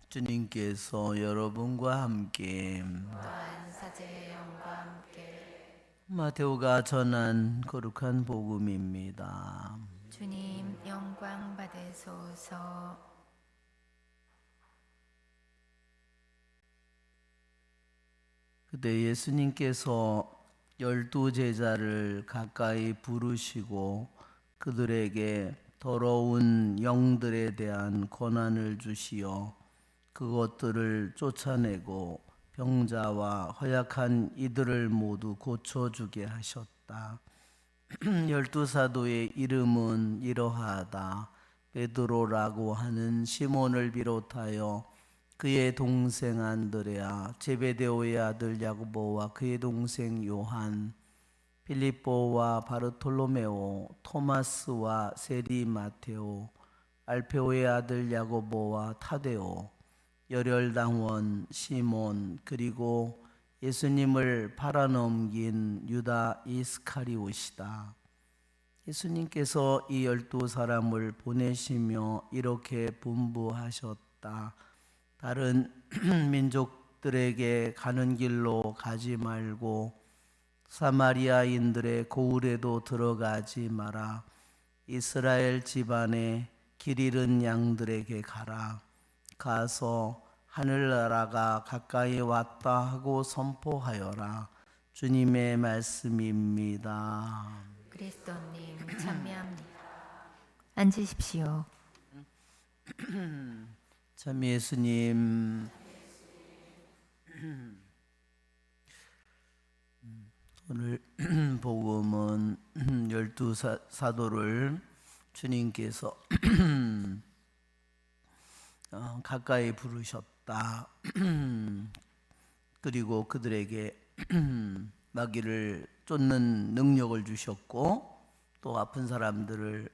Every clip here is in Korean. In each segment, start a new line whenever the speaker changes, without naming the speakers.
주님께서 여러분과 함께
또한 사제의 영과 함께
마테오가 전한 거룩한 복음입니다.
주님 영광 받으소서.
그때 예수님께서 12제자를 가까이 부르시고 그들에게 더러운 영들에 대한 권한을 주시어 그것들을 쫓아내고 병자와 허약한 이들을 모두 고쳐주게 하셨다. 12사도의 이름은 이러하다. 베드로라고 하는 시몬을 비롯하여 그의 동생 안드레아, 제베데오의 아들 야고보와 그의 동생 요한, 필립보와 바르톨로메오, 토마스와 세리 마테오, 알페오의 아들 야고보와 타데오, 열혈당원 시몬, 그리고 예수님을 팔아넘긴 유다 이스카리옷이다. 예수님께서 이 12사람을 보내시며 이렇게 분부하셨다. 다른 민족들에게 가는 길로 가지 말고 사마리아인들의 고을에도 들어가지 마라. 이스라엘 집안에 길 잃은 양들에게 가라. 가서 하늘나라가 가까이 왔다 하고 선포하여라. 주님의 말씀입니다.
그리스도님 참여합니다. 앉으십시오.
참 예수님, 오늘 복음은 12사도를 주님께서 가까이 부르셨다. 그리고 그들에게 마귀를 쫓는 능력을 주셨고 또 아픈 사람들을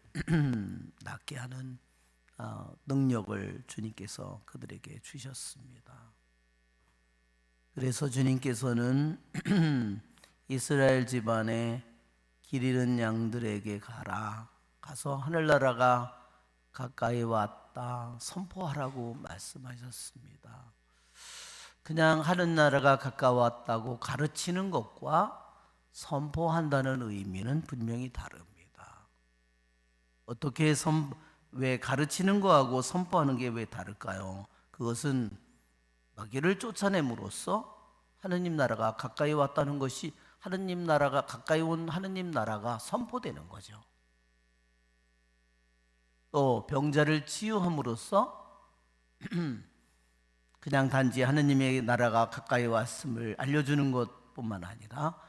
낫게 하는 능력을 주님께서 그들에게 주셨습니다. 그래서 주님께서는 이스라엘 집안에 길 잃은 양들에게 가라. 가서 하늘나라가 가까이 왔다 선포하라고 말씀하셨습니다. 그냥 하늘나라가 가까웠다고 가르치는 것과 선포한다는 의미는 분명히 다릅니다. 어떻게 왜 가르치는 거하고 선포하는 게 왜 다를까요? 그것은 마귀를 쫓아냄으로써 하느님 나라가 가까이 왔다는 것이 하느님 나라가 가까이 온 하느님 나라가 선포되는 거죠. 또 병자를 치유함으로써 그냥 단지 하느님의 나라가 가까이 왔음을 알려주는 것뿐만 아니라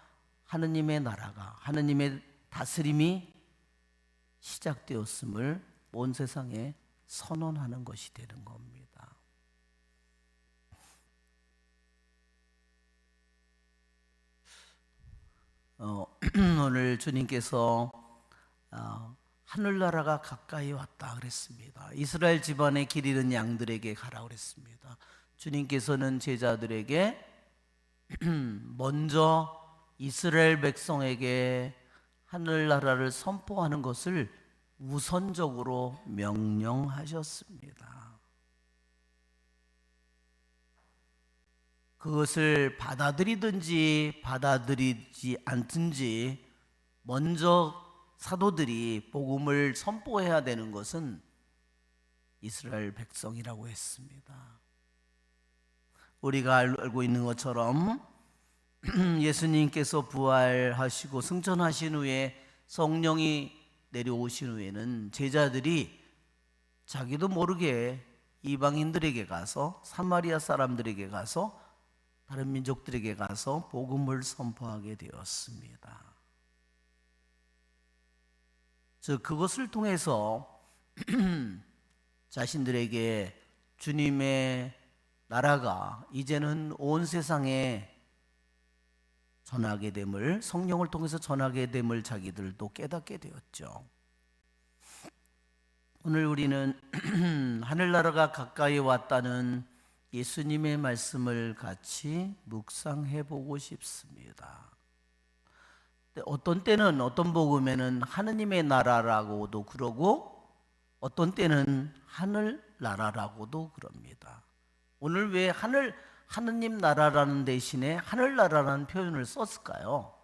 하느님의 나라가 하느님의 다스림이 시작되었음을 온 세상에 선언하는 것이 되는 겁니다. 오늘 주님께서 하늘나라가 가까이 왔다 그랬습니다. 이스라엘 집안의 길 잃은 양들에게 가라 그랬습니다. 주님께서는 제자들에게 먼저 이스라엘 백성에게 하늘나라를 선포하는 것을 우선적으로 명령하셨습니다. 그것을 받아들이든지 받아들이지 않든지 먼저 사도들이 복음을 선포해야 되는 것은 이스라엘 백성이라고 했습니다. 우리가 알고 있는 것처럼 예수님께서 부활하시고 승천하신 후에 성령이 내려오신 후에는 제자들이 자기도 모르게 이방인들에게 가서 사마리아 사람들에게 가서 다른 민족들에게 가서 복음을 선포하게 되었습니다. 즉 그것을 통해서 자신들에게 주님의 나라가 이제는 온 세상에 전하게 됨을 성령을 통해서 전하게 됨을 자기들도 깨닫게 되었죠. 오늘 우리는 하늘나라가 가까이 왔다는 예수님의 말씀을 같이 묵상해 보고 싶습니다. 어떤 때는 어떤 복음에는 하느님의 나라라고도 그러고 어떤 때는 하늘나라라고도 그럽니다. 오늘 왜 하느님 나라라는 대신에 하늘나라라는 표현을 썼을까요?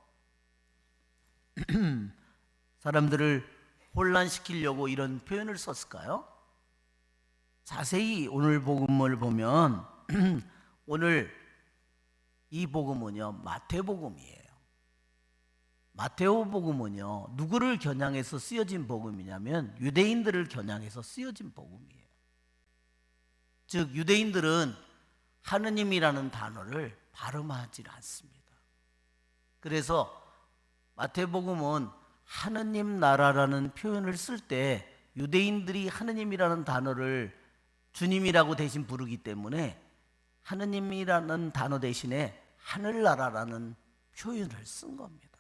사람들을 혼란시키려고 이런 표현을 썼을까요? 자세히 오늘 복음을 보면 오늘 이 복음은요, 마태복음이에요. 마태복음은요, 누구를 겨냥해서 쓰여진 복음이냐면 유대인들을 겨냥해서 쓰여진 복음이에요. 즉 유대인들은 하느님이라는 단어를 발음하지 않습니다. 그래서 마태복음은 하느님 나라라는 표현을 쓸 때 유대인들이 하느님이라는 단어를 주님이라고 대신 부르기 때문에 하느님이라는 단어 대신에 하늘나라라는 표현을 쓴 겁니다.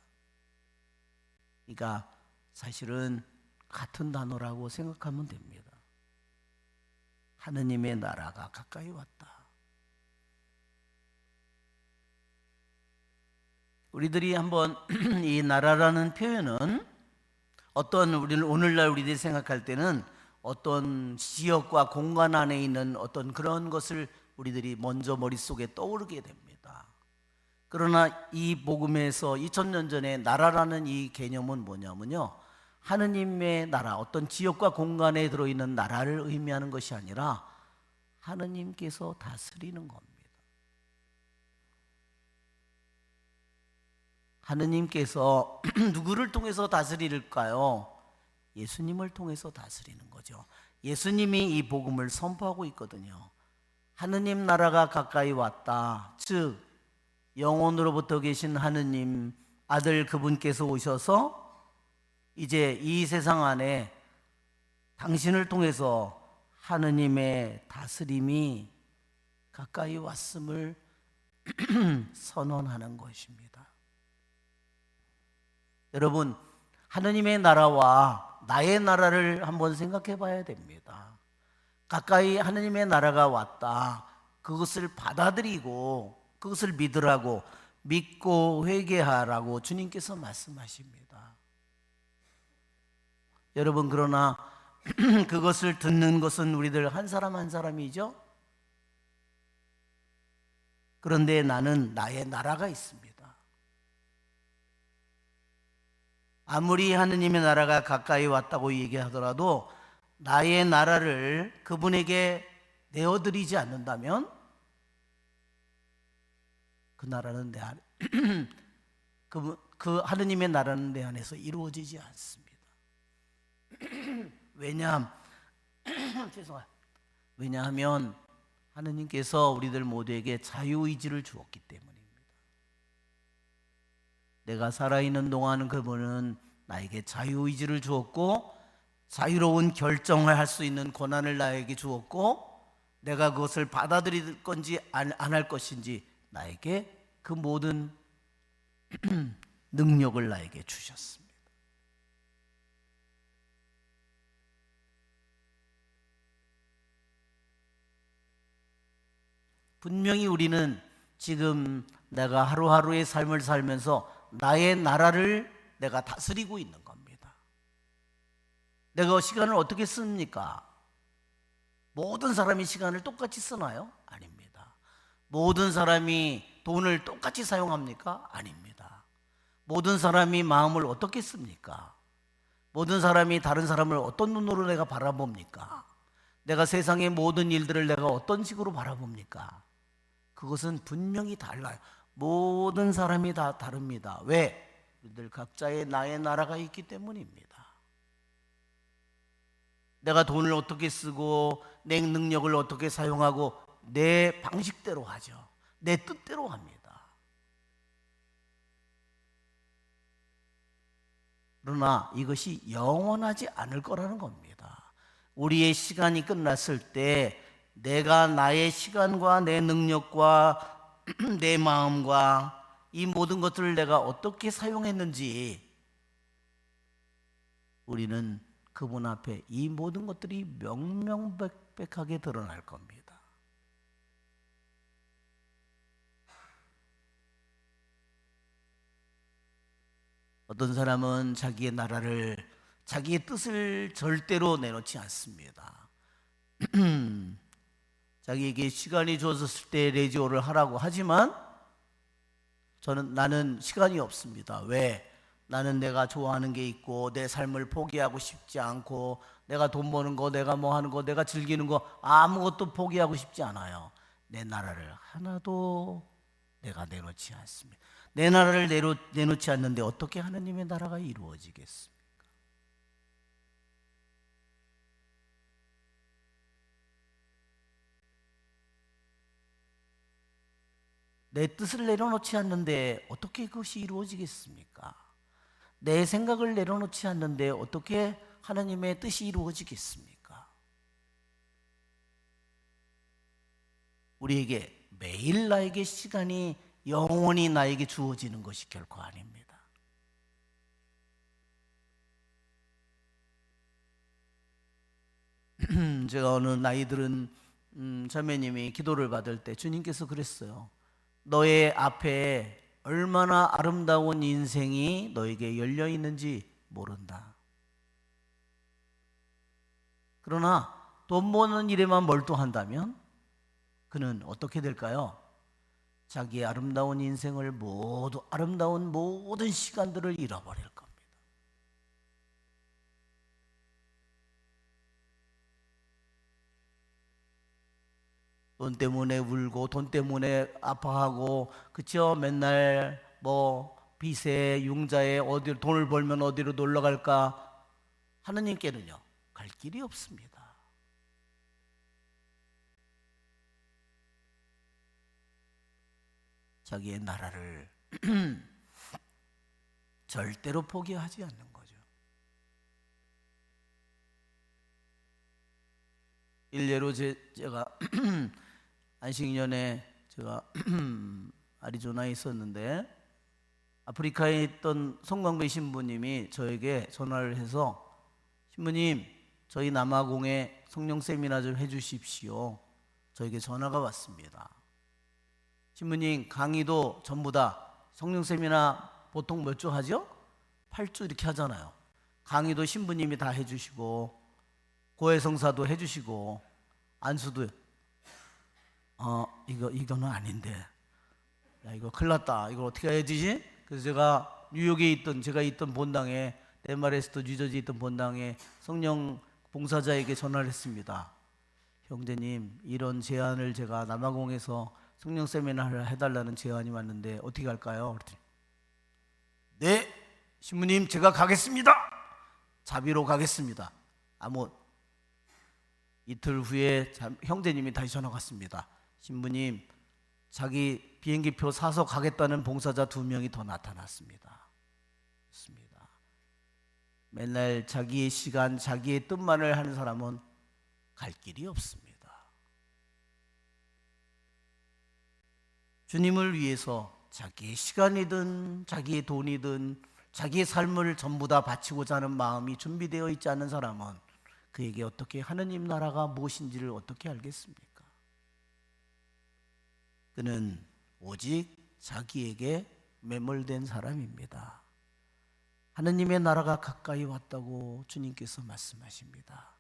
그러니까 사실은 같은 단어라고 생각하면 됩니다. 하느님의 나라가 가까이 왔다. 우리들이 한번 이 나라라는 표현은 우리는 오늘날 우리들이 생각할 때는 어떤 지역과 공간 안에 있는 어떤 그런 것을 우리들이 먼저 머릿속에 떠오르게 됩니다. 그러나 이 복음에서 2000년 전에 나라라는 이 개념은 뭐냐면요, 하느님의 나라, 어떤 지역과 공간에 들어있는 나라를 의미하는 것이 아니라 하느님께서 다스리는 겁니다. 하느님께서 누구를 통해서 다스릴까요? 예수님을 통해서 다스리는 거죠. 예수님이 이 복음을 선포하고 있거든요. 하느님 나라가 가까이 왔다. 즉 영원으로부터 계신 하느님 아들 그분께서 오셔서 이제 이 세상 안에 당신을 통해서 하느님의 다스림이 가까이 왔음을 선언하는 것입니다. 여러분, 하느님의 나라와 나의 나라를 한번 생각해 봐야 됩니다. 가까이 하느님의 나라가 왔다. 그것을 받아들이고 그것을 믿으라고, 믿고 회개하라고 주님께서 말씀하십니다. 여러분, 그러나 그것을 듣는 것은 우리들 한 사람 한 사람이죠. 그런데 나는 나의 나라가 있습니다. 아무리 하느님의 나라가 가까이 왔다고 얘기하더라도 나의 나라를 그분에게 내어드리지 않는다면 그 나라는 내 안에 그 하느님의 나라는 내 안에서 이루어지지 않습니다. 왜냐하면 하느님께서 우리들 모두에게 자유의지를 주었기 때문입니다. 내가 살아있는 동안 그분은 나에게 자유의지를 주었고 자유로운 결정을 할 수 있는 권한을 나에게 주었고 내가 그것을 받아들일 건지 안 할 것인지 나에게 그 모든 능력을 나에게 주셨습니다. 분명히 우리는 지금 내가 하루하루의 삶을 살면서 나의 나라를 내가 다스리고 있는 겁니다. 내가 시간을 어떻게 씁니까? 모든 사람이 시간을 똑같이 쓰나요? 아닙니다. 모든 사람이 돈을 똑같이 사용합니까? 아닙니다. 모든 사람이 마음을 어떻게 씁니까? 모든 사람이 다른 사람을 어떤 눈으로 내가 바라봅니까? 내가 세상의 모든 일들을 내가 어떤 식으로 바라봅니까? 그것은 분명히 달라요. 모든 사람이 다 다릅니다. 왜? 우리들 각자의 나의 나라가 있기 때문입니다. 내가 돈을 어떻게 쓰고 내 능력을 어떻게 사용하고 내 방식대로 하죠. 내 뜻대로 합니다. 그러나 이것이 영원하지 않을 거라는 겁니다. 우리의 시간이 끝났을 때 내가 나의 시간과 내 능력과 내 마음과 이 모든 것들을 내가 어떻게 사용했는지 우리는 그분 앞에 이 모든 것들이 명명백백하게 드러날 겁니다. 어떤 사람은 자기의 나라를 자기의 뜻을 절대로 내놓지 않습니다. 자기에게 시간이 주어졌을 때 레지오를 하라고 하지만 나는 시간이 없습니다. 왜? 나는 내가 좋아하는 게 있고 내 삶을 포기하고 싶지 않고 내가 돈 버는 거, 내가 뭐 하는 거, 내가 즐기는 거 아무것도 포기하고 싶지 않아요. 내 나라를 하나도 내가 내놓지 않습니다. 내 나라를 내놓지 않는데 어떻게 하나님의 나라가 이루어지겠습니까? 내 뜻을 내려놓지 않는데 어떻게 그것이 이루어지겠습니까? 내 생각을 내려놓지 않는데 어떻게 하나님의 뜻이 이루어지겠습니까? 우리에게 매일 나에게 시간이 영원히 나에게 주어지는 것이 결코 아닙니다. 제가 어느 나이들은 자매님이 기도를 받을 때 주님께서 그랬어요. 너의 앞에 얼마나 아름다운 인생이 너에게 열려 있는지 모른다. 그러나 돈 버는 일에만 몰두한다면 그는 어떻게 될까요? 자기의 아름다운 인생을 아름다운 모든 시간들을 잃어버릴 겁니다. 돈 때문에 울고 돈 때문에 아파하고 그쵸? 맨날 뭐 빚에 융자에 어디로 돈을 벌면 어디로 놀러 갈까? 하느님께는요 갈 길이 없습니다. 자기의 나라를 절대로 포기하지 않는 거죠. 일례로 제가 안식년에 제가 아리조나에 있었는데 아프리카에 있던 송광배 신부님이 저에게 전화를 해서 신부님 저희 남아공에 성령 세미나 좀 해주십시오. 저에게 전화가 왔습니다. 신부님 강의도 전부 다 성령 세미나 보통 몇 주 하죠? 8주 이렇게 하잖아요. 강의도 신부님이 다 해주시고 고해성사도 해주시고 안수도 이거는 아닌데 야 이거 큰일 났다. 이걸 어떻게 해야 되지? 그래서 제가 뉴욕에 있던 제가 있던 본당에 데마레스트 뉴저지에 있던 본당에 성령 봉사자에게 전화를 했습니다. 형제님 이런 제안을 제가 남아공에서 성령 세미나를 해달라는 제안이 왔는데 어떻게 할까요? 그랬더니 네 신부님 제가 가겠습니다. 자비로 가겠습니다. 이틀 후에 형제님이 다시 전화가 왔습니다. 신부님 자기 비행기표 사서 가겠다는 봉사자 2명이 더 나타났습니다. 그렇습니다. 맨날 자기의 시간 자기의 뜻만을 하는 사람은 갈 길이 없습니다. 주님을 위해서 자기의 시간이든 자기의 돈이든 자기의 삶을 전부 다 바치고자 하는 마음이 준비되어 있지 않은 사람은 그에게 어떻게 하느님 나라가 무엇인지를 어떻게 알겠습니까? 그는 오직 자기에게 매몰된 사람입니다. 하느님의 나라가 가까이 왔다고 주님께서 말씀하십니다.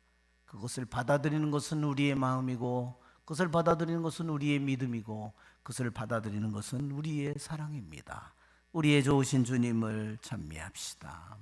그것을 받아들이는 것은 우리의 마음이고 그것을 받아들이는 것은 우리의 믿음이고 그것을 받아들이는 것은 우리의 사랑입니다. 우리의 좋으신 주님을 찬미합시다.